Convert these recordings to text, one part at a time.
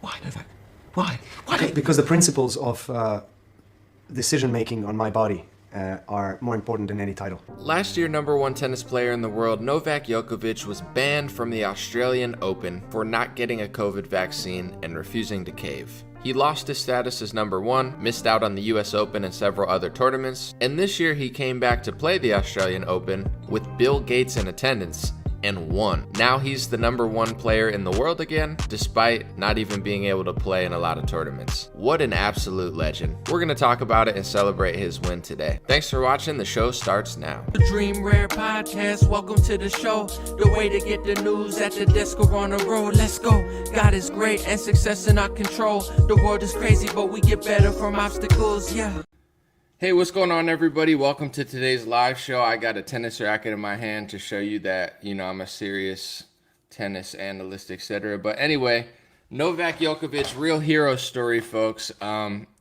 Why, Novak? Why? Because the principles of decision-making on my body are more important than any title. Last year, #1 tennis player in the world, Novak Djokovic, was banned from the Australian Open for not getting a COVID vaccine and refusing to cave. He lost his status as #1, missed out on the US Open and several other tournaments, and this year he came back to play the Australian Open with Bill Gates in attendance and won. Now he's the #1 player in the world again, despite not even being able to play in a lot of tournaments. What an absolute legend. We're gonna talk about it and celebrate his win today. Thanks for watching. The show starts now. The Dream Rare Podcast, welcome to the show. The way to get the news at the desk or on the road. Let's go. God is great and success in our control. The world is crazy, but we get better from obstacles, yeah. Hey, what's going on, everybody? Welcome to today's live show. I got a tennis racket in my hand to show you that, I'm a serious tennis analyst, etc. But anyway, Novak Djokovic, real hero story, folks.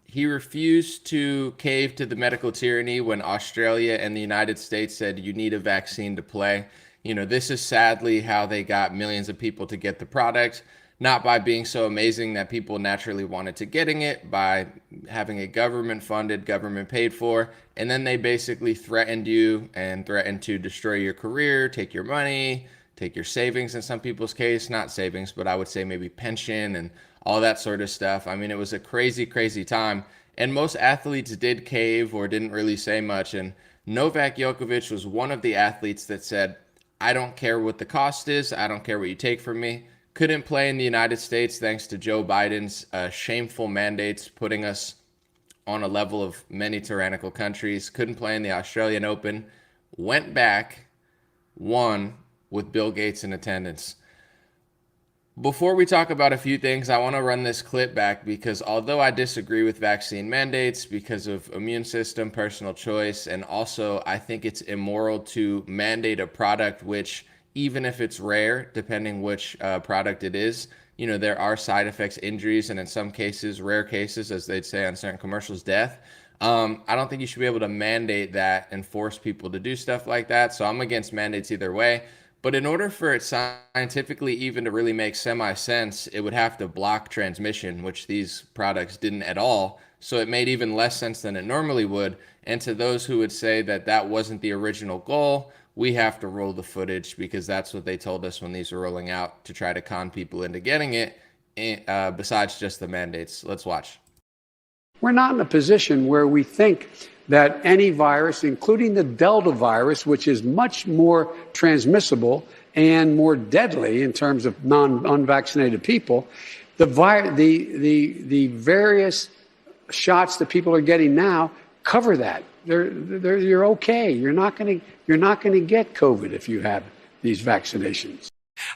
He refused to cave to the medical tyranny when Australia and the United States said you need a vaccine to play. This is sadly how they got millions of people to get the product. Not by being so amazing that people naturally wanted to getting it, by having it government funded, government paid for, and then they basically threatened you and threatened to destroy your career, take your money, take your savings in some people's case, not savings, but I would say maybe pension and all that sort of stuff. I mean, it was a crazy, crazy time. And most athletes did cave or didn't really say much. And Novak Djokovic was one of the athletes that said, I don't care what the cost is. I don't care what you take from me. Couldn't play in the United States thanks to Joe Biden's shameful mandates, putting us on a level of many tyrannical countries. Couldn't play in the Australian Open. Went back, won with Bill Gates in attendance. Before we talk about a few things, I want to run this clip back because although I disagree with vaccine mandates because of immune system, personal choice, and also I think it's immoral to mandate a product which, even if it's rare, depending which product it is, there are side effects, injuries, and in some cases, rare cases, as they'd say on certain commercials, death. I don't think you should be able to mandate that and force people to do stuff like that. So I'm against mandates either way. But in order for it scientifically even to really make semi-sense, it would have to block transmission, which these products didn't at all. So it made even less sense than it normally would. And to those who would say that that wasn't the original goal, we have to roll the footage because that's what they told us when these were rolling out to try to con people into getting it, besides just the mandates. Let's watch. We're not in a position where we think that any virus, including the Delta virus, which is much more transmissible and more deadly in terms of unvaccinated people, the various shots that people are getting now cover that. You're okay. You're not going to get COVID if you have these vaccinations.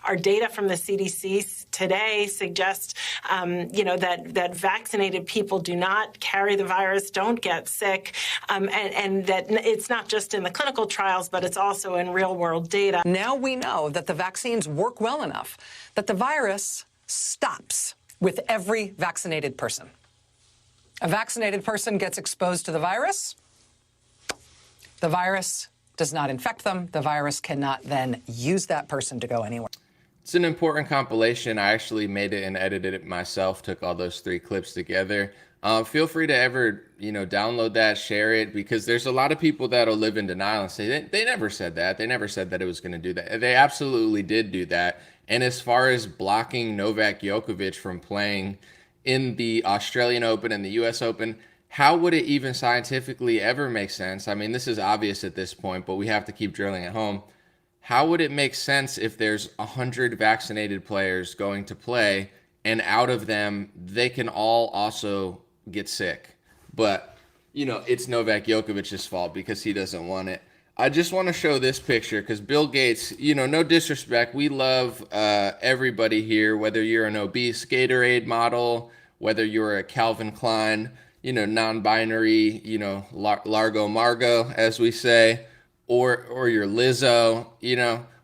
Our data from the CDC today suggests, that vaccinated people do not carry the virus, don't get sick, and that it's not just in the clinical trials, but it's also in real-world data. Now we know that the vaccines work well enough that the virus stops with every vaccinated person. A vaccinated person gets exposed to the virus. The virus does not infect them. The virus cannot then use that person to go anywhere. It's an important compilation. I actually made it and edited it myself, took all those 3 clips together. Feel free to ever, download that, share it, because there's a lot of people that'll live in denial and say they never said that. They never said that it was going to do that. They absolutely did do that. And as far as blocking Novak Djokovic from playing in the Australian Open and the US Open, how would it even scientifically ever make sense? I mean, this is obvious at this point, but we have to keep drilling it home. How would it make sense if there's 100 vaccinated players going to play and out of them, they can all also get sick? But, it's Novak Djokovic's fault because he doesn't want it. I just want to show this picture because Bill Gates, no disrespect, we love everybody here, whether you're an obese Gatorade model, whether you're a Calvin Klein, non-binary, Largo Margo, as we say, or your Lizzo,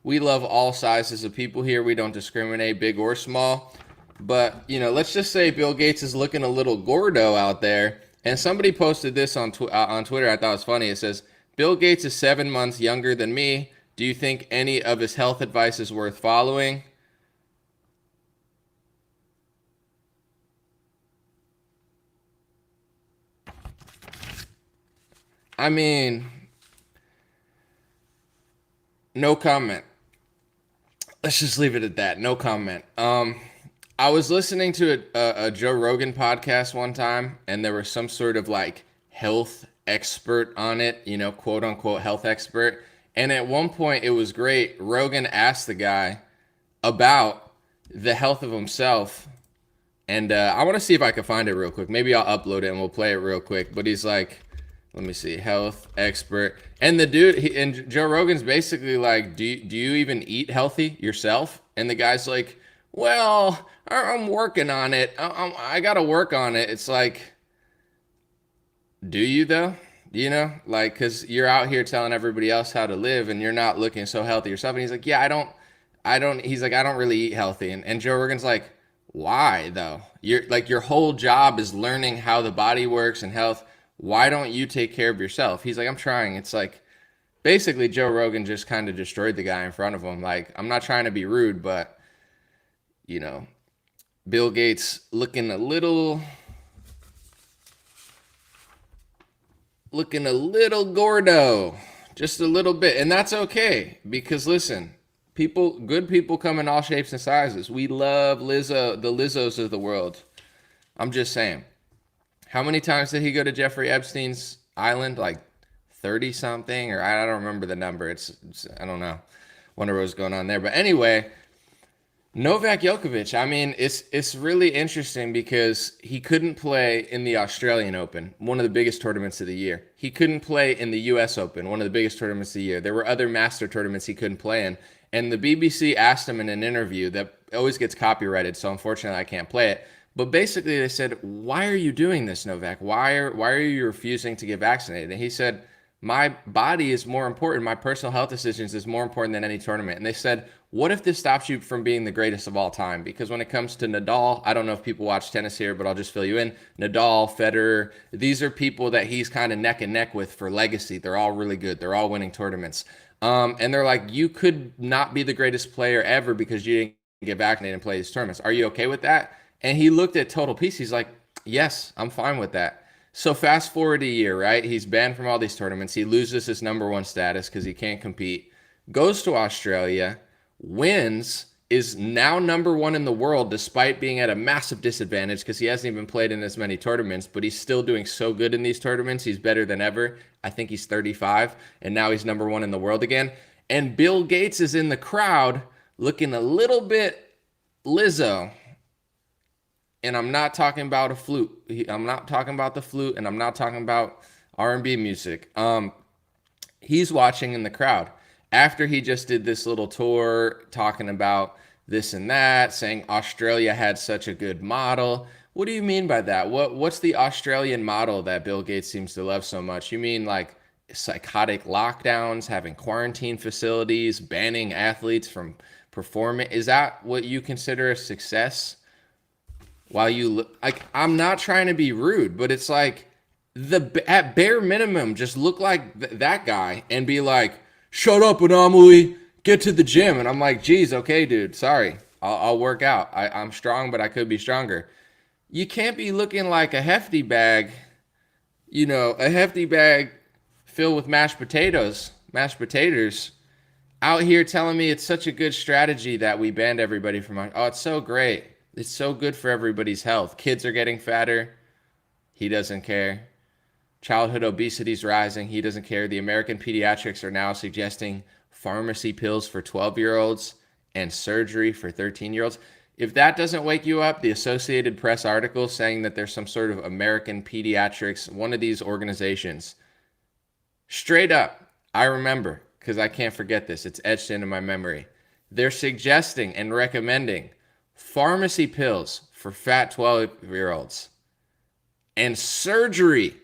we love all sizes of people here. We don't discriminate, big or small. But, let's just say Bill Gates is looking a little gordo out there. And somebody posted this on Twitter. I thought it was funny. It says, Bill Gates is 7 months younger than me. Do you think any of his health advice is worth following? I mean, no comment. Let's just leave it at that. No comment. I was listening to a Joe Rogan podcast one time, and there was some sort of like health expert on it, you know, quote unquote health expert. And at one point, it was great. Rogan asked the guy about the health of himself. And I want to see if I can find it real quick. Maybe I'll upload it and we'll play it real quick. But he's like, let me see, health expert. And the dude, and Joe Rogan's basically like, do you even eat healthy yourself? And the guy's like, well, I'm working on it. I got to work on it. It's like, do you though? You know, like, because you're out here telling everybody else how to live and you're not looking so healthy yourself. And he's like, yeah, I don't, he's like, I don't really eat healthy. And Joe Rogan's like, why though? You're like, your whole job is learning how the body works and health. Why don't you take care of yourself? He's like, I'm trying. It's like, basically Joe Rogan just kind of destroyed the guy in front of him. Like, I'm not trying to be rude, but you know, Bill Gates looking a little gordo, just a little bit. And that's okay, because listen, good people come in all shapes and sizes. We love Lizzo, the Lizzos of the world. I'm just saying. How many times did he go to Jeffrey Epstein's island? Like 30 something, or I don't remember the number. It's I don't know. Wonder what was going on there. But anyway, Novak Djokovic, I mean, it's really interesting because he couldn't play in the Australian Open, one of the biggest tournaments of the year. He couldn't play in the US Open, one of the biggest tournaments of the year. There were other master tournaments he couldn't play in. And the BBC asked him in an interview that always gets copyrighted, so unfortunately I can't play it. But basically they said, why are you doing this, Novak? Why are you refusing to get vaccinated? And he said, my body is more important. My personal health decisions is more important than any tournament. And they said, what if this stops you from being the greatest of all time? Because when it comes to Nadal, I don't know if people watch tennis here, but I'll just fill you in. Nadal, Federer, these are people that he's kind of neck and neck with for legacy. They're all really good. They're all winning tournaments. And they're like, you could not be the greatest player ever because you didn't get vaccinated and play these tournaments. Are you okay with that? And he looked at total peace. He's like, yes, I'm fine with that. So fast forward a year, right? He's banned from all these tournaments. He loses his #1 status because he can't compete. Goes to Australia, wins, is now #1 in the world despite being at a massive disadvantage because he hasn't even played in as many tournaments, but he's still doing so good in these tournaments. He's better than ever. I think he's 35, and now he's #1 in the world again. And Bill Gates is in the crowd looking a little bit Lizzo. And I'm not talking about a flute. I'm not talking about the flute, and I'm not talking about R&B music. He's watching in the crowd after he just did this little tour talking about this and that, saying Australia had such a good model. What do you mean by that? What's the Australian model that Bill Gates seems to love so much? You mean like psychotic lockdowns, having quarantine facilities, banning athletes from performing? Is that what you consider a success? While you look, like, I'm not trying to be rude, but it's like at bare minimum, just look like that guy and be like, shut up, anomaly, get to the gym. And I'm like, geez, okay, dude, sorry, I'll work out. I'm strong, but I could be stronger. You can't be looking like a hefty bag, you know, a hefty bag filled with mashed potatoes, out here telling me it's such a good strategy that we banned everybody from, oh, it's so great. It's so good for everybody's health. Kids are getting fatter. He doesn't care. Childhood obesity is rising. He doesn't care. The American pediatrics are now suggesting pharmacy pills for 12-year-olds and surgery for 13-year-olds. If that doesn't wake you up, the Associated Press article saying that there's some sort of American pediatrics, one of these organizations, straight up, I remember, because I can't forget this. It's etched into my memory. They're suggesting and recommending pharmacy pills for fat 12-year-olds and surgery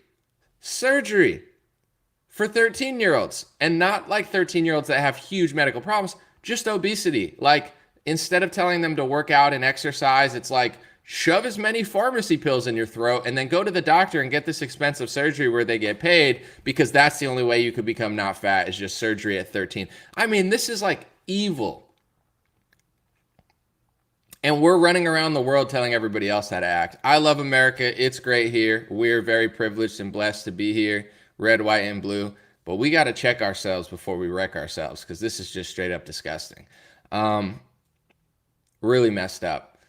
for 13-year-olds, and not like 13-year-olds that have huge medical problems, just obesity. Like, instead of telling them to work out and exercise, it's like, shove as many pharmacy pills in your throat and then go to the doctor and get this expensive surgery where they get paid, because that's the only way you could become not fat, is just surgery at 13. I mean, this is like evil. And we're running around the world telling everybody else how to act. I love America. It's great here. We're very privileged and blessed to be here. red, white, and blue. But we got to check ourselves before we wreck ourselves, because this is just straight up disgusting. Really messed up.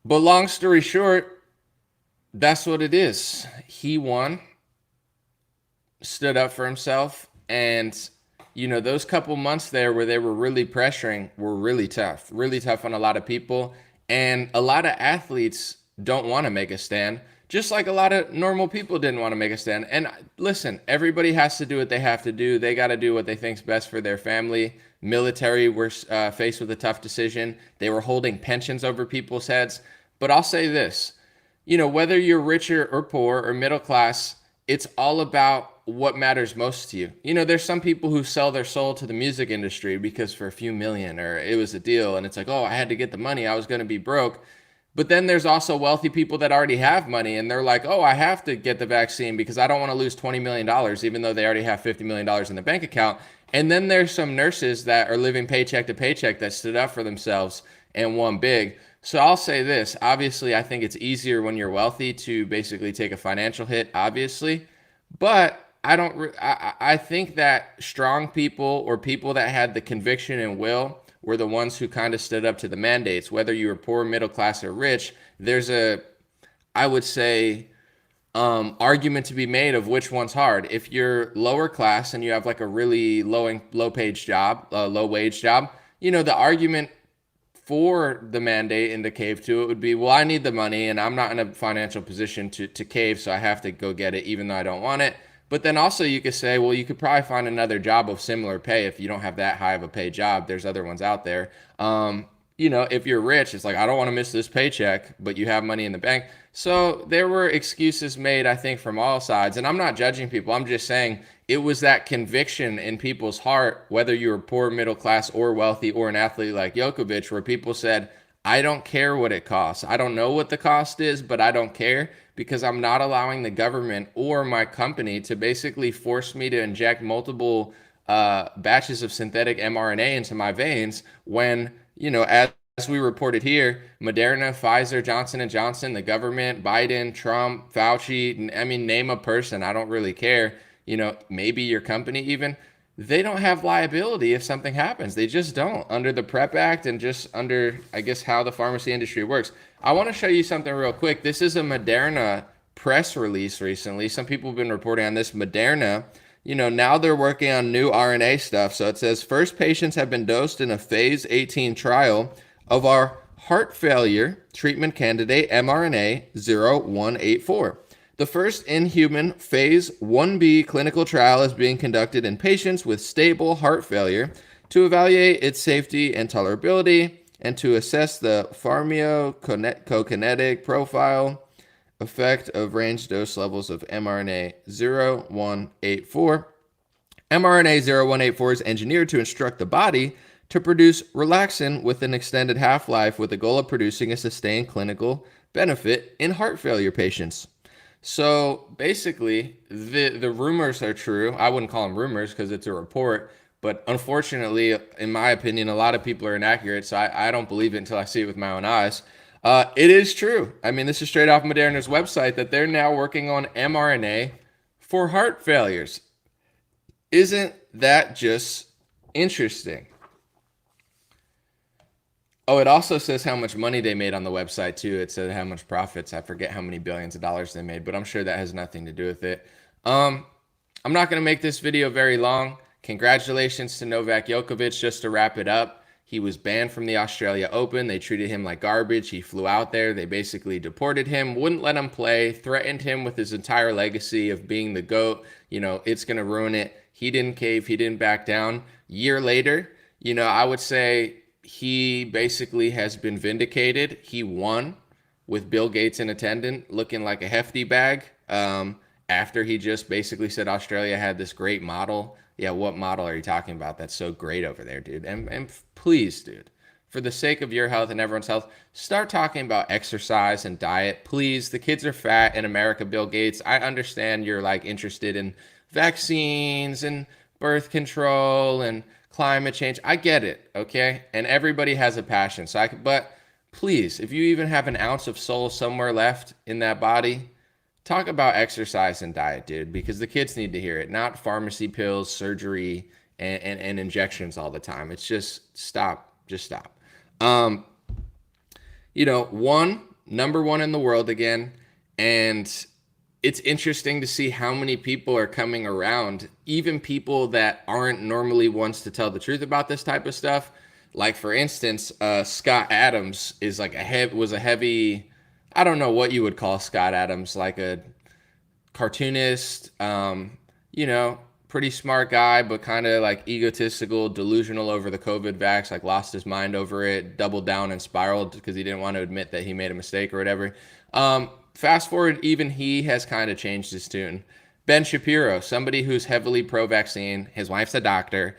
But long story short, that's what it is. He won, stood up for himself, and those couple months there where they were really pressuring were really tough on a lot of people. And a lot of athletes don't want to make a stand, just like a lot of normal people didn't want to make a stand. And listen, everybody has to do what they have to do. They got to do what they think's best for their family. Military were faced with a tough decision. They were holding pensions over people's heads. But I'll say this, whether you're richer or poor or middle class, it's all about what matters most to you. There's some people who sell their soul to the music industry because for a few million, or it was a deal, and it's like, oh, I had to get the money, I was going to be broke. But then there's also wealthy people that already have money, and they're like, oh, I have to get the vaccine because I don't want to lose $20 million, even though they already have $50 million in the bank account. And then there's some nurses that are living paycheck to paycheck that stood up for themselves and won big. So I'll say this, obviously, I think it's easier when you're wealthy to basically take a financial hit, obviously. But I think that strong people or people that had the conviction and will were the ones who kind of stood up to the mandates. Whether you were poor, middle class, or rich, there's I would say, argument to be made of which one's hard. If you're lower class and you have like a really low wage job, the argument for the mandate and to cave to it would be, well, I need the money and I'm not in a financial position to cave, so I have to go get it even though I don't want it. But then also you could say, well, you could probably find another job of similar pay if you don't have that high of a paid job. There's other ones out there. If you're rich, it's like, I don't want to miss this paycheck, but you have money in the bank. So there were excuses made, I think, from all sides. And I'm not judging people. I'm just saying it was that conviction in people's heart, whether you were poor, middle class, or wealthy, or an athlete like Djokovic, where people said, I don't care what it costs. I don't know what the cost is, but I don't care, because I'm not allowing the government or my company to basically force me to inject multiple batches of synthetic mRNA into my veins when, as we reported here, Moderna, Pfizer, Johnson & Johnson, the government, Biden, Trump, Fauci, name a person, I don't really care, maybe your company even, they don't have liability if something happens. They just don't, under the PrEP Act and just under, I guess, how the pharmacy industry works. I want to show you something real quick. This is a Moderna press release recently. Some people have been reporting on this. Moderna, now they're working on new RNA stuff. So it says, first patients have been dosed in a phase 18 trial of our heart failure treatment candidate mRNA 0184. The first in-human phase 1B clinical trial is being conducted in patients with stable heart failure to evaluate its safety and tolerability and to assess the pharmacokinetic profile effect of range dose levels of mRNA 0184. mRNA 0184 is engineered to instruct the body to produce relaxin with an extended half-life with the goal of producing a sustained clinical benefit in heart failure patients. So basically, the rumors are true. I wouldn't call them rumors because it's a report. But unfortunately, in my opinion, a lot of people are inaccurate. So I don't believe it until I see it with my own eyes. It is true. This is straight off Moderna's website that they're now working on mRNA for heart failures. Isn't that just interesting? Oh, it also says how much money they made on the website, too. It said how much profits. I forget how many billions of dollars they made, but I'm sure that has nothing to do with it. I'm not going to make this video very long. Congratulations to Novak Djokovic. Just to wrap it up, he was banned from the Australia Open. They treated him like garbage. He flew out there. They basically deported him, wouldn't let him play, threatened him with his entire legacy of being the GOAT. It's going to ruin it. He didn't cave. He didn't back down. Year later, I would say he basically has been vindicated. He won with Bill Gates in attendance, looking like a hefty bag, after he just basically said Australia had this great model. Yeah, what model are you talking about? That's so great over there, dude. And please, dude, for the sake of your health and everyone's health, start talking about exercise and diet. Please, the kids are fat in America, Bill Gates. I understand you're interested in vaccines and birth control and climate change. I get it, okay? And everybody has a passion. But please, if you even have an ounce of soul somewhere left in that body, talk about exercise and diet, dude, because the kids need to hear it, not pharmacy pills, surgery, and injections all the time. It's just stop. Just stop. You know, number one in the world again. And it's interesting to see how many people are coming around, even people that aren't normally ones to tell the truth about this type of stuff. Like, for instance, Scott Adams is like was a heavy, I don't know what you would call Scott Adams, like a cartoonist, you know, pretty smart guy, but kind of like egotistical, delusional over the COVID vax, like lost his mind over it, doubled down and spiraled because he didn't want to admit that he made a mistake or whatever. Fast forward, even he has kind of changed his tune. Ben Shapiro, somebody who's heavily pro-vaccine, his wife's a doctor.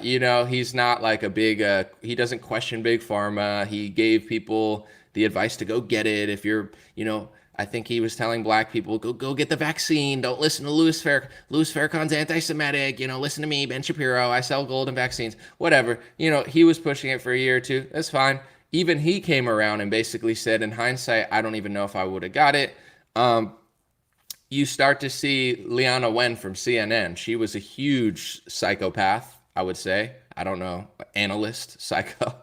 You know, he's not like a big, he doesn't question big pharma. He gave people the advice to go get it. If you're, you know, I think he was telling black people, go get the vaccine. Don't listen to Louis Farrakhan. Louis Farrakhan's anti-Semitic. You know, listen to me, Ben Shapiro. I sell gold and vaccines. Whatever. You know, he was pushing it for a year or two. That's fine. Even he came around and basically said, in hindsight, I don't even know if I would have got it. You start to see Leana Wen from CNN. She was a huge psychopath, I would say. I don't know, analyst, psycho.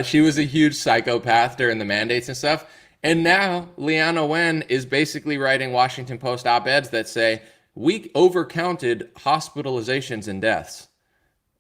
She was a huge psychopath during the mandates and stuff. And now Leana Wen is basically writing Washington Post op-eds that say, we overcounted hospitalizations and deaths.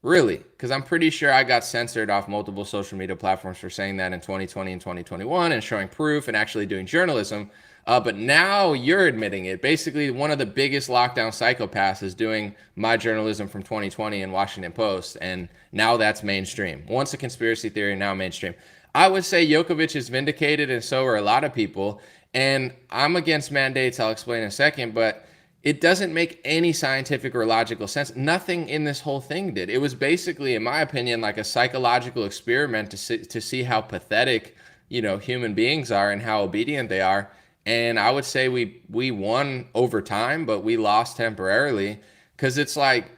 Really? Because I'm pretty sure I got censored off multiple social media platforms for saying that in 2020 and 2021 and showing proof and actually doing journalism. But now you're admitting it. Basically, one of the biggest lockdown psychopaths is doing my journalism from 2020 in Washington Post. And now that's mainstream. Once a conspiracy theory, now mainstream. I would say Djokovic is vindicated, and so are a lot of people. And I'm against mandates. I'll explain in a second. But it doesn't make any scientific or logical sense. Nothing in this whole thing did. It was basically, in my opinion, like a psychological experiment to see how pathetic, you know, human beings are and how obedient they are. And I would say we won over time, but we lost temporarily, because it's like,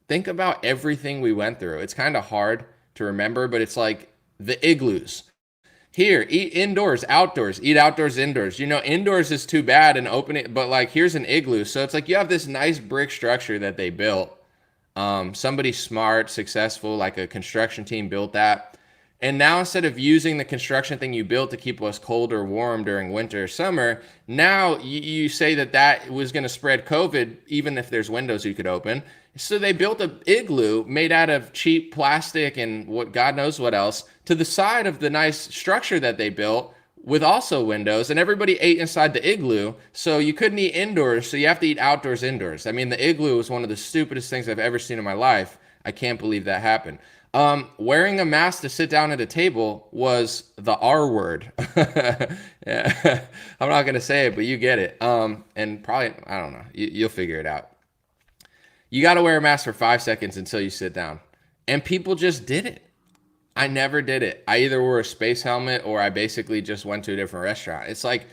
think about everything we went through. It's kind of hard to remember, but it's like the igloos. Here, eat indoors, outdoors, eat outdoors, indoors. You know, indoors is too bad and open it, but like here's an igloo. So it's like you have this nice brick structure that they built. Somebody smart, successful, like a construction team built that. And now instead of using the construction thing you built to keep us cold or warm during winter or summer, now you say that was going to spread COVID, even if there's windows you could open. So they built an igloo made out of cheap plastic and what God knows what else to the side of the nice structure that they built with also windows, and everybody ate inside the igloo. So you couldn't eat indoors, so you have to eat outdoors, indoors. I mean, the igloo was one of the stupidest things I've ever seen in my life. I can't believe that happened. Wearing a mask to sit down at a table was the R word. Yeah. I'm not going to say it, but you get it. And probably, I don't know, you'll figure it out. You got to wear a mask for 5 seconds until you sit down. And people just did it. I never did it. I either wore a space helmet or I basically just went to a different restaurant. It's like,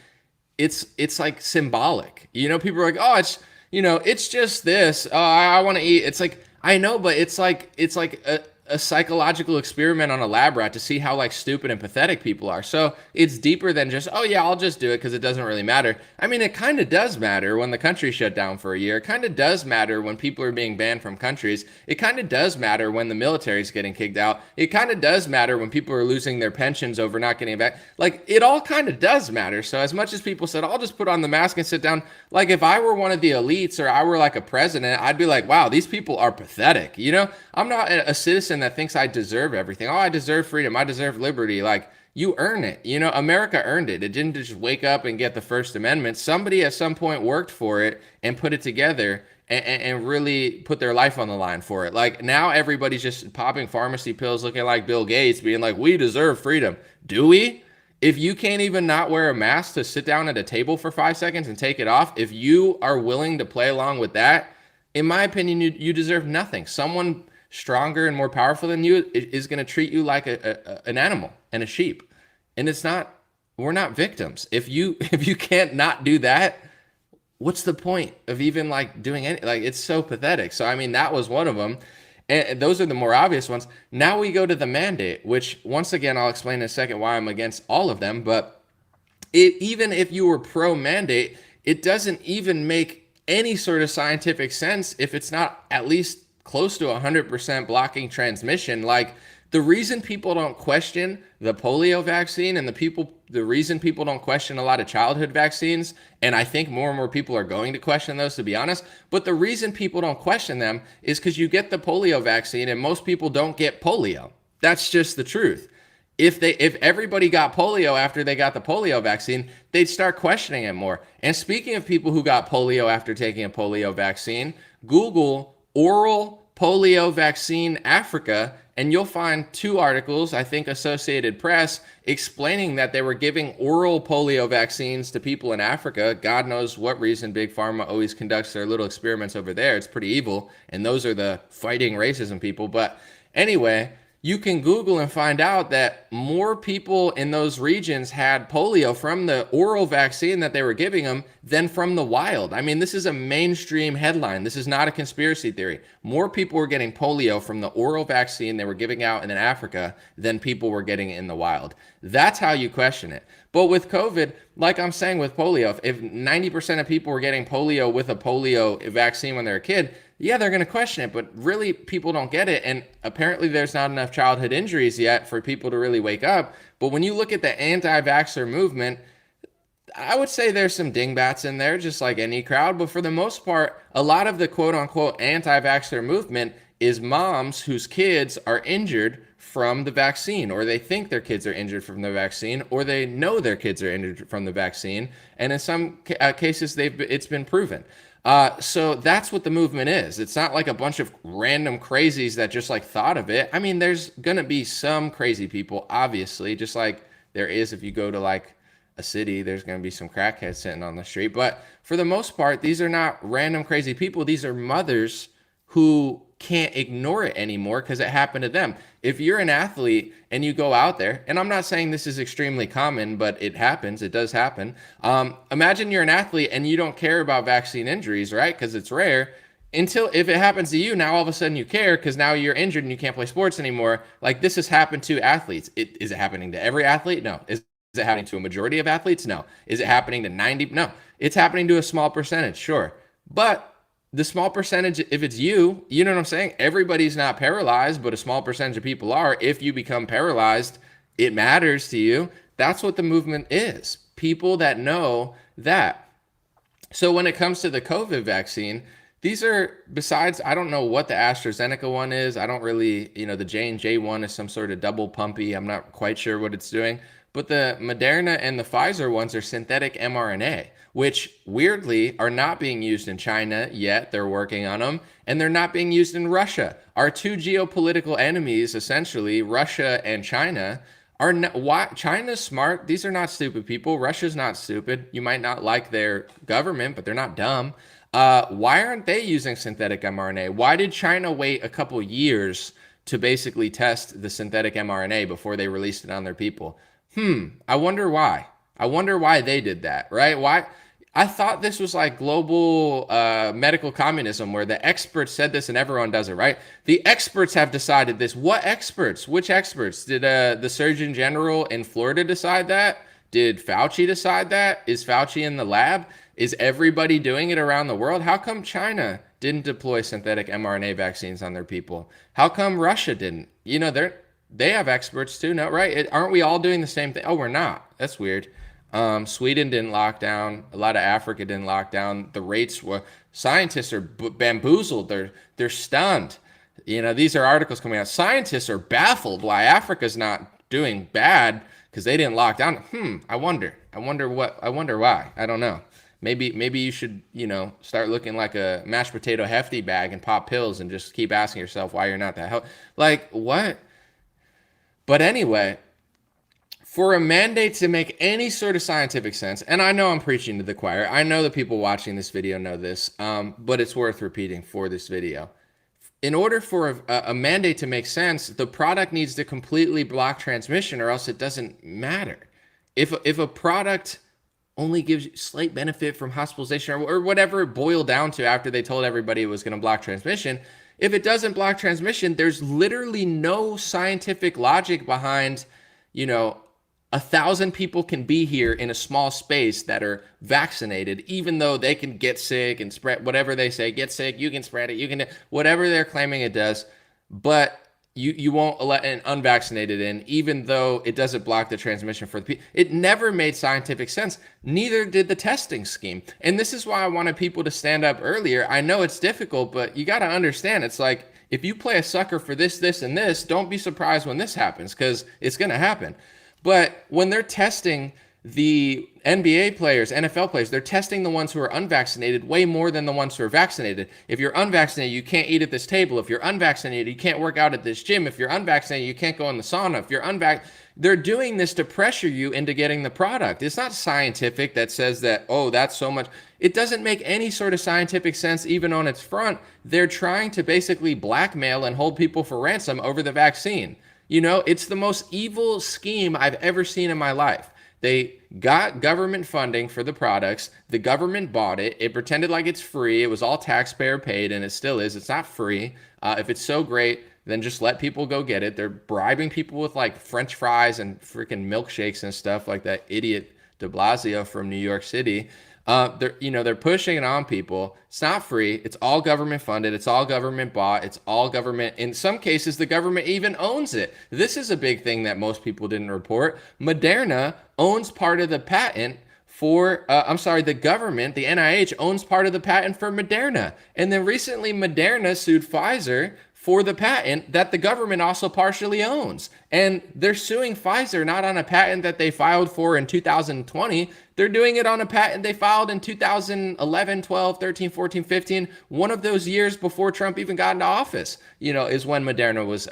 it's like symbolic. You know, people are like, oh, it's, you know, it's just this. Oh, I want to eat. It's like, I know, but it's like a psychological experiment on a lab rat to see how like stupid and pathetic people are. So it's deeper than just, oh yeah, I'll just do it because it doesn't really matter. I mean, it kind of does matter when the country shut down for a year. It kind of does matter when people are being banned from countries. It kind of does matter when the military is getting kicked out. It kind of does matter when people are losing their pensions over not getting back. Like, it all kind of does matter. So as much as people said, I'll just put on the mask and sit down. Like, if I were one of the elites or I were like a president, I'd be like, wow, these people are pathetic. You know, I'm not a citizen that thinks I deserve everything. Oh, I deserve freedom. I deserve liberty. Like, you earn it. You know, America earned it. It didn't just wake up and get the First Amendment. Somebody at some point worked for it and put it together and really put their life on the line for it. Like, now everybody's just popping pharmacy pills looking like Bill Gates, being like, we deserve freedom. Do we? If you can't even not wear a mask to sit down at a table for 5 seconds and take it off, if you are willing to play along with that, in my opinion, you deserve nothing. Someone stronger and more powerful than you is going to treat you like an animal and a sheep. And it's not, we're not victims. If you can't not do that, what's the point of even like doing any, like, it's so pathetic. So, I mean, that was one of them. And those are the more obvious ones. Now we go to the mandate, which once again, I'll explain in a second why I'm against all of them. But even if you were pro mandate, it doesn't even make any sort of scientific sense if it's not at least close to 100% blocking transmission. Like, the reason people don't question the polio vaccine and the reason people don't question a lot of childhood vaccines, and I think more and more people are going to question those, to be honest, but the reason people don't question them is because you get the polio vaccine and most people don't get polio. That's just the truth. If everybody got polio after they got the polio vaccine, they'd start questioning it more. And speaking of people who got polio after taking a polio vaccine, Google oral polio vaccine Africa, and you'll find 2 articles, I think Associated Press, explaining that they were giving oral polio vaccines to people in Africa. God knows what reason Big Pharma always conducts their little experiments over there. It's pretty evil, and those are the fighting racism people. But anyway, you can Google and find out that more people in those regions had polio from the oral vaccine that they were giving them than from the wild. I mean, this is a mainstream headline. This is not a conspiracy theory. More people were getting polio from the oral vaccine they were giving out in Africa than people were getting it in the wild. That's how you question it. But with COVID, like I'm saying with polio, if 90% of people were getting polio with a polio vaccine when they're a kid, yeah, they're going to question it, but really people don't get it. And apparently there's not enough childhood injuries yet for people to really wake up. But when you look at the anti-vaxxer movement, I would say there's some dingbats in there, just like any crowd. But for the most part, a lot of the quote unquote anti-vaxxer movement is moms whose kids are injured from the vaccine, or they think their kids are injured from the vaccine, or they know their kids are injured from the vaccine. And in some cases, it's been proven. So that's what the movement is. It's not like a bunch of random crazies that just like thought of it. I mean, there's going to be some crazy people, obviously, just like there is if you go to like a city, there's going to be some crackheads sitting on the street. But for the most part, these are not random crazy people. These are mothers who can't ignore it anymore because it happened to them. If you're an athlete and you go out there, and I'm not saying this is extremely common, but it happens, it does happen. Imagine you're an athlete and you don't care about vaccine injuries, right? Because it's rare. Until if it happens to you, now all of a sudden you care because now you're injured and you can't play sports anymore. Like, this has happened to athletes. Is it happening to every athlete? No. Is it happening to a majority of athletes? No. Is it happening to 90? No. It's happening to a small percentage, sure. But the small percentage, if it's you know what I'm saying? Everybody's not paralyzed, but a small percentage of people are. If you become paralyzed, it matters to you. That's what the movement is. People that know that. So when it comes to the COVID vaccine, these are, besides, I don't know what the AstraZeneca one is. I don't really, the J&J one is some sort of double pumpy. I'm not quite sure what it's doing. But the Moderna and the Pfizer ones are synthetic mRNA, which weirdly are not being used in China yet. They're working on them, and they're not being used in Russia. Our 2 geopolitical enemies, essentially, Russia and China, are not. Why? China's smart. These are not stupid people. Russia's not stupid. You might not like their government, but they're not dumb. Why aren't they using synthetic mRNA? Why did China wait a couple years to basically test the synthetic mRNA before they released it on their people? I wonder why. I wonder why they did that, right? Why? I thought this was like global medical communism where the experts said this and everyone does it, right? The experts have decided this. What experts? Which experts? Did the Surgeon General in Florida decide that? Did Fauci decide that? Is Fauci in the lab? Is everybody doing it around the world? How come China didn't deploy synthetic mRNA vaccines on their people? How come Russia didn't? They have experts too, no, right? Aren't we all doing the same thing? Oh, we're not. That's weird. Sweden didn't lock down. A lot of Africa didn't lock down. The rates were, scientists are bamboozled. They're stunned. These are articles coming out. Scientists are baffled why Africa's not doing bad because they didn't lock down. I wonder why. I don't know. Maybe you should, start looking like a mashed potato hefty bag and pop pills and just keep asking yourself why you're not that healthy. Like, what? But anyway, for a mandate to make any sort of scientific sense, and I know I'm preaching to the choir. I know the people watching this video know this, but it's worth repeating for this video. In order for a mandate to make sense, the product needs to completely block transmission or else it doesn't matter. If a product only gives you slight benefit from hospitalization or whatever it boiled down to after they told everybody it was going to block transmission, if it doesn't block transmission, there's literally no scientific logic behind, 1,000 people can be here in a small space that are vaccinated, even though they can get sick and spread whatever they say, get sick, you can spread it, you can, whatever they're claiming it does. But you won't let an unvaccinated in, even though it doesn't block the transmission for the people. It never made scientific sense. Neither did the testing scheme. And this is why I wanted people to stand up earlier. I know it's difficult, but you got to understand, it's like, if you play a sucker for this, this, and this, don't be surprised when this happens, because it's going to happen. But when they're testing the NBA players, NFL players, they're testing the ones who are unvaccinated way more than the ones who are vaccinated. If you're unvaccinated, you can't eat at this table. If you're unvaccinated, you can't work out at this gym. If you're unvaccinated, you can't go in the sauna. If you're unvaccinated, they're doing this to pressure you into getting the product. It's not scientific that says that, oh, that's so much. It doesn't make any sort of scientific sense even on its front. They're trying to basically blackmail and hold people for ransom over the vaccine. You know, it's the most evil scheme I've ever seen in my life. They got government funding for the products. The government bought it. It pretended like it's free. It was all taxpayer paid, and it still is. It's not free. If it's so great, then just let people go get it. They're bribing people with like French fries and freaking milkshakes and stuff like that idiot de Blasio from New York City. They're pushing it on people. It's not free. It's all government funded. It's all government bought. It's all government. In some cases, the government even owns it. This is a big thing that most people didn't report. Moderna owns part of the patent for, the government, the NIH owns part of the patent for Moderna. And then recently Moderna sued Pfizer for the patent that the government also partially owns. And they're suing Pfizer not on a patent that they filed for in 2020. They're doing it on a patent they filed in 2011, 12, 13, 14, 15. One of those years before Trump even got into office, is when Moderna was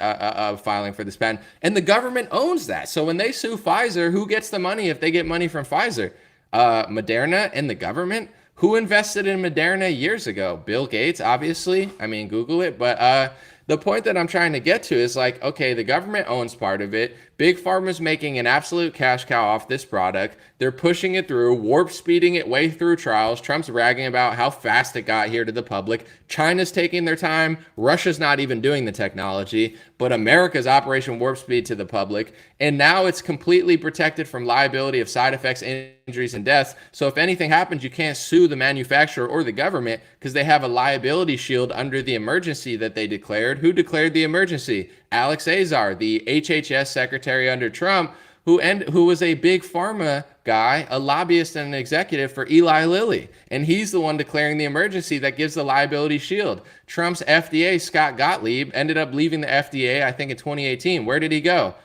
filing for this patent. And the government owns that. So when they sue Pfizer, who gets the money if they get money from Pfizer? Moderna and the government? Who invested in Moderna years ago? Bill Gates, obviously. I mean, Google it. But the point that I'm trying to get to is like, okay, the government owns part of it. Big Pharma's making an absolute cash cow off this product. They're pushing it through, warp speeding it way through trials. Trump's bragging about how fast it got here to the public. China's taking their time. Russia's not even doing the technology, but America's Operation Warp Speed to the public. And now it's completely protected from liability of side effects, injuries, and deaths. So if anything happens, you can't sue the manufacturer or the government because they have a liability shield under the emergency that they declared. Who declared the emergency? Alex Azar, the HHS secretary under Trump, who was a big pharma guy, a lobbyist and an executive for Eli Lilly. And he's the one declaring the emergency that gives the liability shield. Trump's FDA, Scott Gottlieb, ended up leaving the FDA, I think in 2018. Where did he go?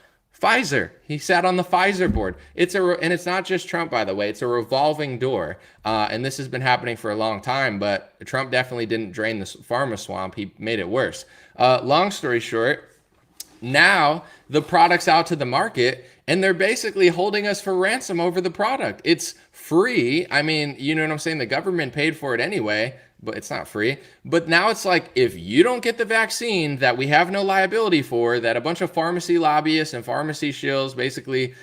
Pfizer. He sat on the Pfizer board. And it's not just Trump, by the way. It's a revolving door. And this has been happening for a long time, but Trump definitely didn't drain the pharma swamp. He made it worse. Long story short, now the product's out to the market and they're basically holding us for ransom over the product. It's free. I mean, you know what I'm saying? The government paid for it anyway, but it's not free. But now it's like, if you don't get the vaccine that we have no liability for, that a bunch of pharmacy lobbyists and pharmacy shills basically,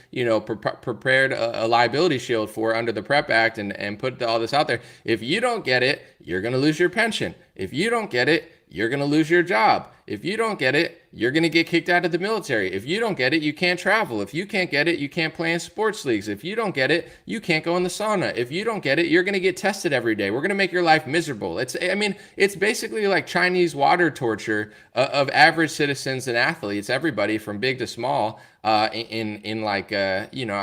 prepared a liability shield for under the PrEP Act and put all this out there. If you don't get it, you're going to lose your pension. If you don't get it, you're going to lose your job. If you don't get it, you're going to get kicked out of the military. If you don't get it, you can't travel. If you can't get it, you can't play in sports leagues. If you don't get it, you can't go in the sauna. If you don't get it, you're going to get tested every day. We're going to make your life miserable. It's basically like Chinese water torture of average citizens and athletes, everybody from big to small, I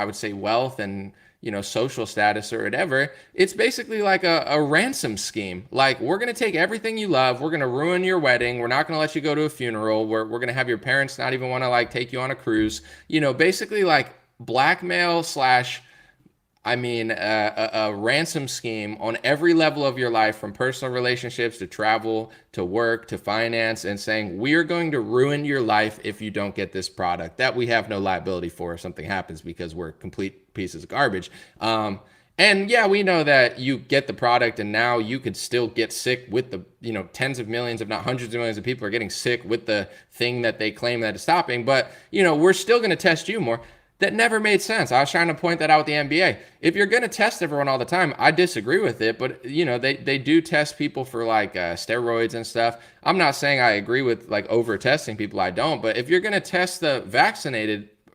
would say wealth and social status or whatever. It's basically like a ransom scheme. Like, we're going to take everything you love. We're going to ruin your wedding. We're not going to let you go to a funeral. We're going to have your parents not even want to take you on a cruise. Basically like blackmail / a ransom scheme on every level of your life, from personal relationships to travel to work to finance, and saying, we're going to ruin your life if you don't get this product that we have no liability for if something happens because we're complete pieces of garbage. And yeah, we know that you get the product and now you could still get sick with the, tens of millions, if not hundreds of millions of people are getting sick with the thing that they claim that is stopping. But, we're still going to test you more. That never made sense. I was trying to point that out with the NBA. If you're going to test everyone all the time, I disagree with it. But, they do test people for steroids and stuff. I'm not saying I agree with over testing people. I don't. But if you're going to test the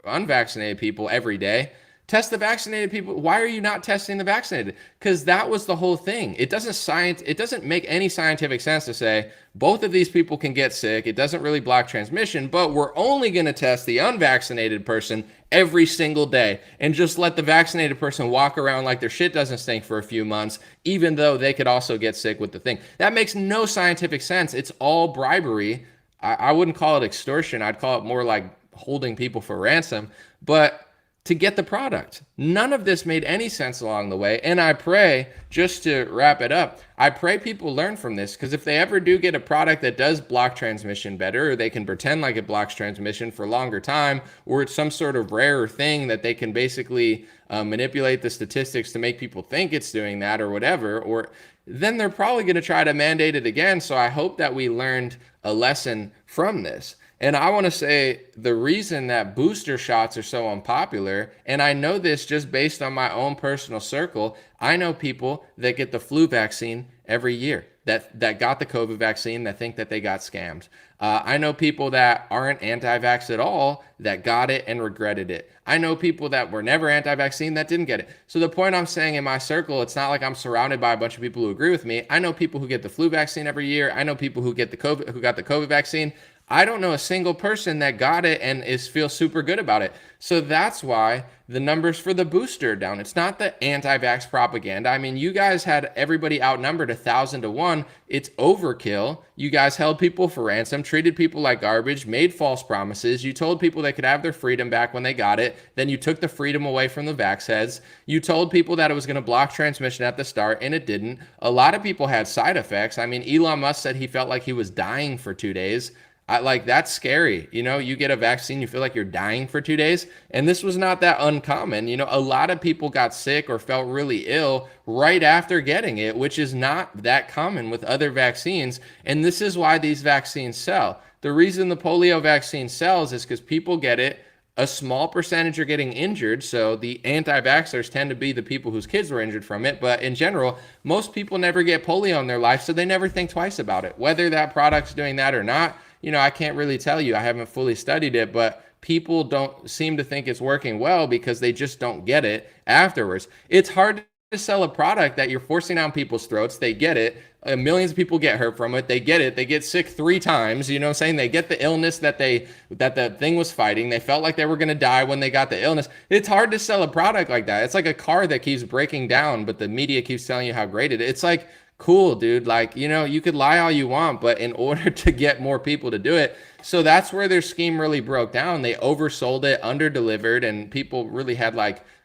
unvaccinated people every day, Test the vaccinated people. Why are you not testing the vaccinated? Because that was the whole thing. It doesn't make any scientific sense to say both of these people can get sick. It doesn't really block transmission, but we're only going to test the unvaccinated person every single day and just let the vaccinated person walk around like their shit doesn't stink for a few months, even though they could also get sick with the thing. That makes no scientific sense. It's all bribery. I wouldn't call it extortion. I'd call it more like holding people for ransom. But to get the product. None of this made any sense along the way. And I pray, just to wrap it up, I pray people learn from this, because if they ever do get a product that does block transmission better, or they can pretend like it blocks transmission for a longer time, or it's some sort of rarer thing that they can basically manipulate the statistics to make people think it's doing that or whatever, or then they're probably going to try to mandate it again. So I hope that we learned a lesson from this. And I want to say the reason that booster shots are so unpopular, and I know this just based on my own personal circle, I know people that get the flu vaccine every year, that got the COVID vaccine, that think that they got scammed. I know people that aren't anti-vax at all that got it and regretted it. I know people that were never anti-vaccine that didn't get it. So the point I'm saying, in my circle, it's not like I'm surrounded by a bunch of people who agree with me. I know people who get the flu vaccine every year. I know people who got the COVID vaccine. I don't know a single person that got it and feels super good about it. So that's why the numbers for the booster are down. It's not the anti-vax propaganda. I mean, you guys had everybody outnumbered 1,000 to 1. It's overkill. You guys held people for ransom, treated people like garbage, made false promises. You told people they could have their freedom back when they got it. Then you took the freedom away from the vax heads. You told people that it was going to block transmission at the start, and it didn't. A lot of people had side effects. I mean, Elon Musk said he felt like he was dying for 2 days. That's scary. You get a vaccine, you feel like you're dying for 2 days. And this was not that uncommon. A lot of people got sick or felt really ill right after getting it, which is not that common with other vaccines. And this is why these vaccines sell. The reason the polio vaccine sells is because people get it. A small percentage are getting injured. So the anti-vaxxers tend to be the people whose kids were injured from it. But in general, most people never get polio in their life, so they never think twice about it. Whether that product's doing that or not, I can't really tell you. I haven't fully studied it, but people don't seem to think it's working well because they just don't get it afterwards. It's hard to sell a product that you're forcing down people's throats. They get it. Millions of people get hurt from it. They get it. They get sick 3 times. You know what I'm saying? They get the illness that the thing was fighting. They felt like they were going to die when they got the illness. It's hard to sell a product like that. It's like a car that keeps breaking down, but the media keeps telling you how great it is. It's like, cool, dude. You could lie all you want, but in order to get more people to do it. So that's where their scheme really broke down. They oversold it, underdelivered, and people really had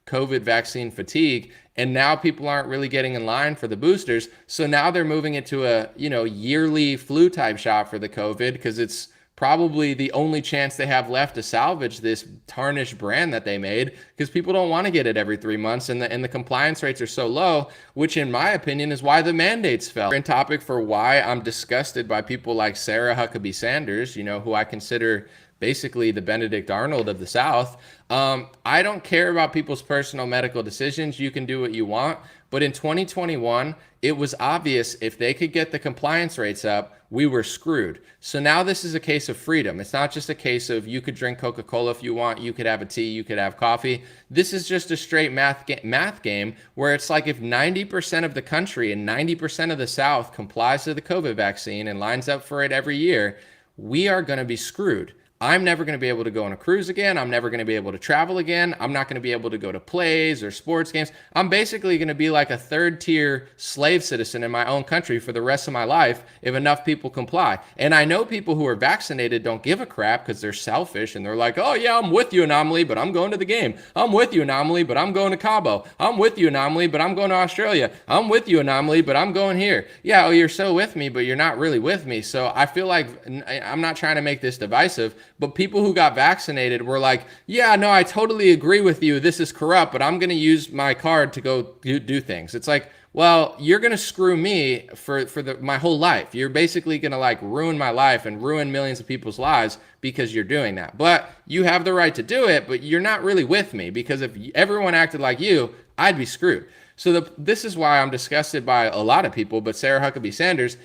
COVID vaccine fatigue. And now people aren't really getting in line for the boosters. So now they're moving it to a, yearly flu type shot for the COVID, because it's probably the only chance they have left to salvage this tarnished brand that they made, because people don't want to get it every 3 months, and the compliance rates are so low, which in my opinion is why the mandates fell. In topic for why I'm disgusted by people like Sarah Huckabee Sanders, who I consider basically the Benedict Arnold of the South. I don't care about people's personal medical decisions. You can do what you want. But in 2021, it was obvious if they could get the compliance rates up, we were screwed. So now this is a case of freedom. It's not just a case of you could drink Coca-Cola if you want, you could have a tea, you could have coffee. This is just a straight math game where it's like if 90% of the country and 90% of the South complies to the COVID vaccine and lines up for it every year, we are going to be screwed. I'm never going to be able to go on a cruise again. I'm never going to be able to travel again. I'm not going to be able to go to plays or sports games. I'm basically going to be like a third-tier slave citizen in my own country for the rest of my life if enough people comply. And I know people who are vaccinated don't give a crap because they're selfish and they're like, oh yeah, I'm with you, Anomaly, but I'm going to the game. I'm with you, Anomaly, but I'm going to Cabo. I'm with you, Anomaly, but I'm going to Australia. I'm with you, Anomaly, but I'm going here. Yeah, you're so with me, but you're not really with me. So I feel like I'm not trying to make this divisive, but people who got vaccinated were like, yeah, no, I totally agree with you. This is corrupt, but I'm going to use my card to go do things. It's like, well, you're going to screw me for my whole life. You're basically going to ruin my life and ruin millions of people's lives because you're doing that. But you have the right to do it, but you're not really with me, because if everyone acted like you, I'd be screwed. So this is why I'm disgusted by a lot of people, but Sarah Huckabee Sanders,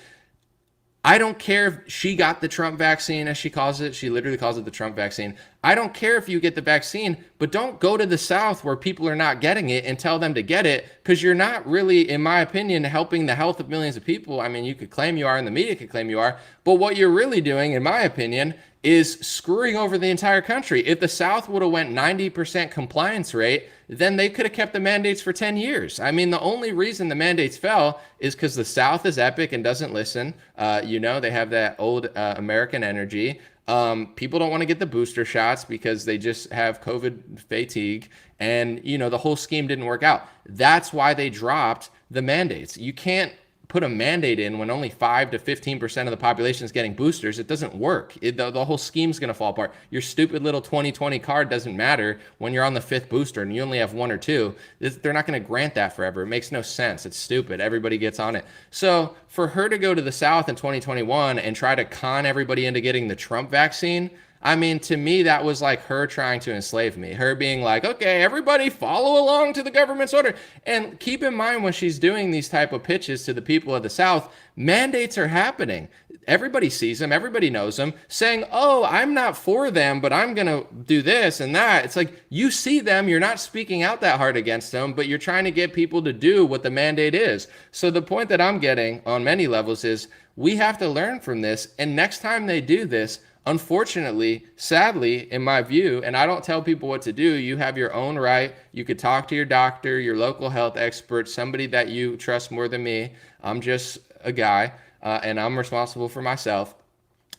I don't care if she got the Trump vaccine, as she calls it. She literally calls it the Trump vaccine. I don't care if you get the vaccine, but don't go to the South where people are not getting it and tell them to get it, because you're not really, in my opinion, helping the health of millions of people. I mean, you could claim you are and the media could claim you are, but what you're really doing, in my opinion, is screwing over the entire country. If the South would have went 90% compliance rate, then they could have kept the mandates for 10 years. I mean, the only reason the mandates fell is because the South is epic and doesn't listen. They have that old American energy. People don't want to get the booster shots because they just have COVID fatigue. And, the whole scheme didn't work out. That's why they dropped the mandates. You can't put a mandate in when only 5 to 15% of the population is getting boosters. It doesn't work. The whole scheme's going to fall apart. Your stupid little 2020 card doesn't matter when you're on the 5th booster and you only have 1 or 2. They're not going to grant that forever. It makes no sense. It's stupid. Everybody gets on it. So for her to go to the South in 2021 and try to con everybody into getting the Trump vaccine, I mean, to me, that was like her trying to enslave me. Her being like, okay, everybody follow along to the government's order. And keep in mind, when she's doing these type of pitches to the people of the South, mandates are happening. Everybody sees them. Everybody knows them. Saying, oh, I'm not for them, but I'm going to do this and that. It's like, you see them. You're not speaking out that hard against them, but you're trying to get people to do what the mandate is. So the point that I'm getting on many levels is we have to learn from this. And next time they do this, unfortunately, sadly, in my view, and I don't tell people what to do, you have your own right. You could talk to your doctor, your local health expert, somebody that you trust more than me. I'm just a guy, and I'm responsible for myself.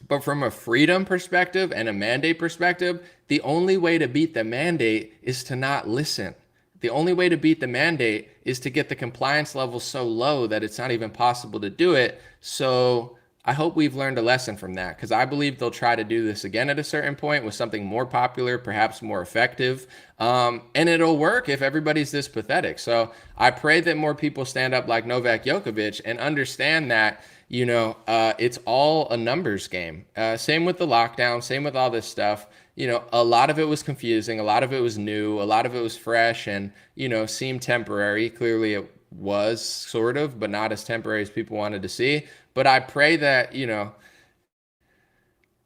But from a freedom perspective and a mandate perspective, the only way to beat the mandate is to not listen. The only way to beat the mandate is to get the compliance level so low that it's not even possible to do it. So I hope we've learned a lesson from that, because I believe they'll try to do this again at a certain point with something more popular, perhaps more effective. And it'll work if everybody's this pathetic. So I pray that more people stand up like Novak Djokovic and understand that, it's all a numbers game. Same with the lockdown, same with all this stuff. A lot of it was confusing. A lot of it was new. A lot of it was fresh and, seemed temporary. Clearly it was sort of, but not as temporary as people wanted to see. But I pray that,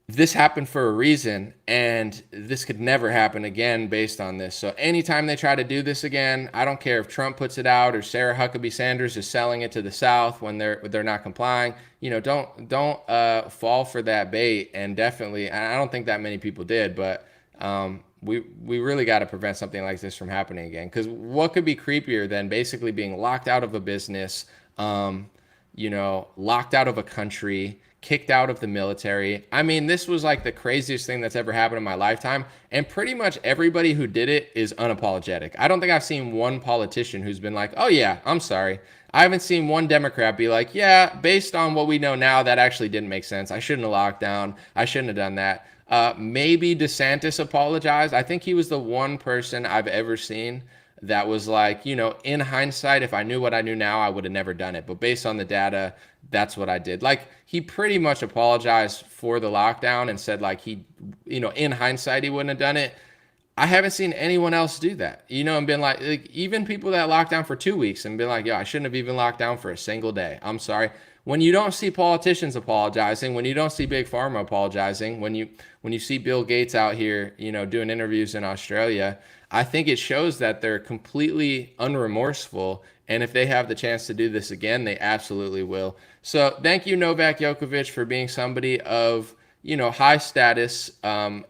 this happened for a reason, and this could never happen again based on this. So anytime they try to do this again, I don't care if Trump puts it out or Sarah Huckabee Sanders is selling it to the South when they're not complying. Don't fall for that bait. And definitely, I don't think that many people did, but we really got to prevent something like this from happening again. Because what could be creepier than basically being locked out of a business, locked out of a country, kicked out of the military. I mean, this was like the craziest thing that's ever happened in my lifetime. And pretty much everybody who did it is unapologetic. I don't think I've seen one politician who's been like, oh yeah, I'm sorry. I haven't seen one Democrat be like, yeah, based on what we know now, that actually didn't make sense. I shouldn't have locked down. I shouldn't have done that. Maybe DeSantis apologized. I think he was the one person I've ever seen that was like, in hindsight, if I knew what I knew now, I would have never done it. But based on the data, that's what I did. Like, he pretty much apologized for the lockdown and said, like, he, in hindsight, he wouldn't have done it. I haven't seen anyone else do that, and been like even people that locked down for 2 weeks and been like, I shouldn't have even locked down for a single day. I'm sorry. When you don't see politicians apologizing, when you don't see Big Pharma apologizing, when you see Bill Gates out here, doing interviews in Australia, I think it shows that they're completely unremorseful. And if they have the chance to do this again, they absolutely will. So thank you, Novak Djokovic, for being somebody of, high status.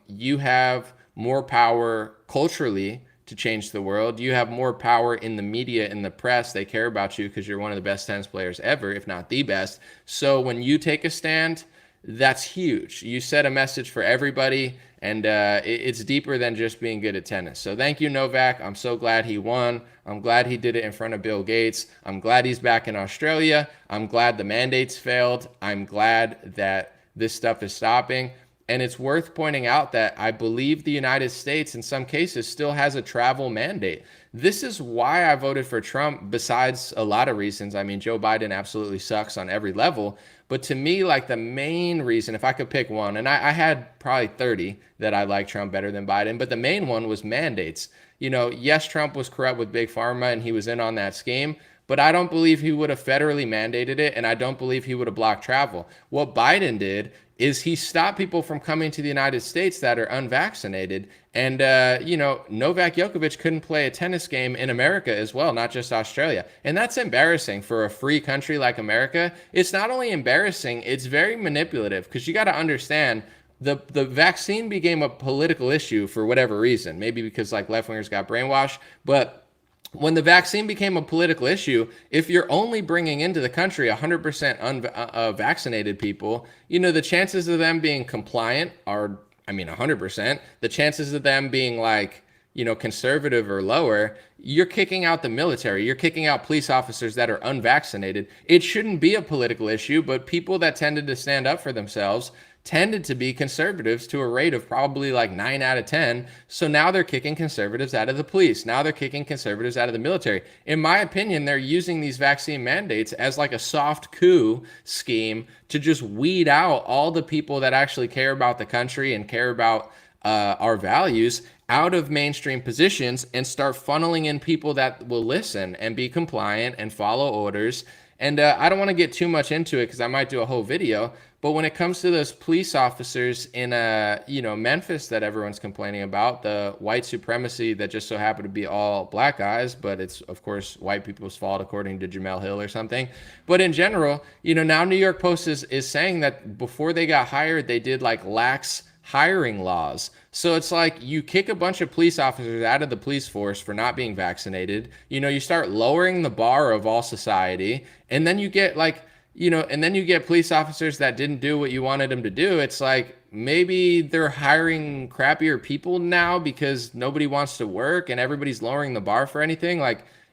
You have more power culturally to change the world. You have more power in the media, in the press. They care about you because you're one of the best tennis players ever, if not the best. So when you take a stand, that's huge. You set a message for everybody, and it's deeper than just being good at tennis. So thank you, Novak. I'm so glad he won. I'm glad he did it in front of Bill Gates. I'm glad he's back in Australia. I'm glad the mandates failed. I'm glad that this stuff is stopping. And it's worth pointing out that I believe the United States, in some cases, still has a travel mandate. This is why I voted for Trump, besides a lot of reasons. I mean, Joe Biden absolutely sucks on every level. But to me, like, the main reason, if I could pick one, and I had probably 30 that I like Trump better than Biden, but the main one was mandates. Yes, Trump was corrupt with Big Pharma and he was in on that scheme, but I don't believe he would have federally mandated it, and I don't believe he would have blocked travel. What Biden did is he stopped people from coming to the United States that are unvaccinated. And, Novak Djokovic couldn't play a tennis game in America as well, not just Australia. And that's embarrassing for a free country like America. It's not only embarrassing, it's very manipulative, because you got to understand the vaccine became a political issue for whatever reason, maybe because like left-wingers got brainwashed. But when the vaccine became a political issue, if you're only bringing into the country 100% unvaccinated people, the chances of them being compliant are, 100%. The chances of them being conservative or lower. You're kicking out the military. You're kicking out police officers that are unvaccinated. It shouldn't be a political issue, but people that tended to stand up for themselves tended to be conservatives to a rate of probably 9 out of 10. So now they're kicking conservatives out of the police. Now they're kicking conservatives out of the military. In my opinion, they're using these vaccine mandates as a soft coup scheme to just weed out all the people that actually care about the country and care about our values out of mainstream positions and start funneling in people that will listen and be compliant and follow orders. And I don't want to get too much into it because I might do a whole video. But when it comes to those police officers in Memphis that everyone's complaining about, the white supremacy that just so happened to be all black guys, but it's of course white people's fault according to Jamel Hill or something. But in general, now New York Post is saying that before they got hired, they did lax hiring laws. So it's you kick a bunch of police officers out of the police force for not being vaccinated. You start lowering the bar of all society, and then you get and then you get police officers that didn't do what you wanted them to do. It's maybe they're hiring crappier people now because nobody wants to work and everybody's lowering the bar for anything.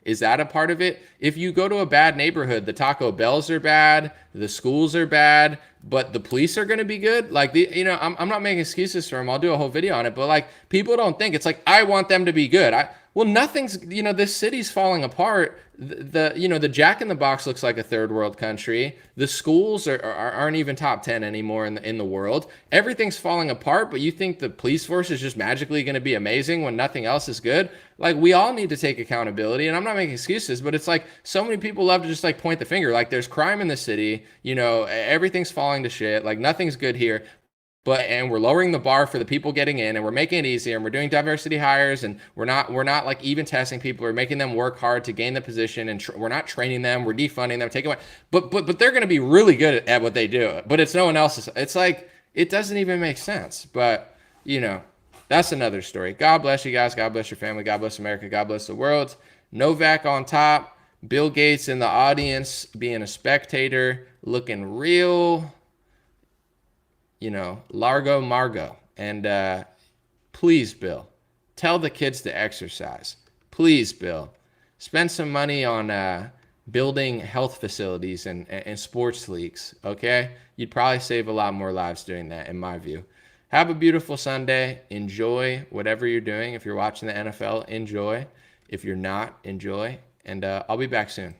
Is that a part of it? If you go to a bad neighborhood, the Taco Bells are bad, the schools are bad, but the police are going to be good. I'm not making excuses for them. I'll do a whole video on it, but people don't think it's I want them to be good. Well, nothing's, this city's falling apart. The Jack in the Box looks like a third world country. The schools aren't even top 10 anymore in the world. Everything's falling apart, but you think the police force is just magically going to be amazing when nothing else is good? We all need to take accountability, and I'm not making excuses, but it's so many people love to just point the finger. There's crime in the city, everything's falling to shit. Nothing's good here. And we're lowering the bar for the people getting in, and we're making it easier, and we're doing diversity hires, and we're not even testing people. We're making them work hard to gain the position, and we're not training them. We're defunding them, taking away. But they're going to be really good at what they do. But it's no one else's. It's it doesn't even make sense. But that's another story. God bless you guys. God bless your family. God bless America. God bless the world. Novak on top. Bill Gates in the audience, being a spectator, looking real. Largo Margo. And please, Bill, tell the kids to exercise. Please, Bill, spend some money on building health facilities and sports leagues, okay? You'd probably save a lot more lives doing that, in my view. Have a beautiful Sunday. Enjoy whatever you're doing. If you're watching the NFL, enjoy. If you're not, enjoy. And I'll be back soon.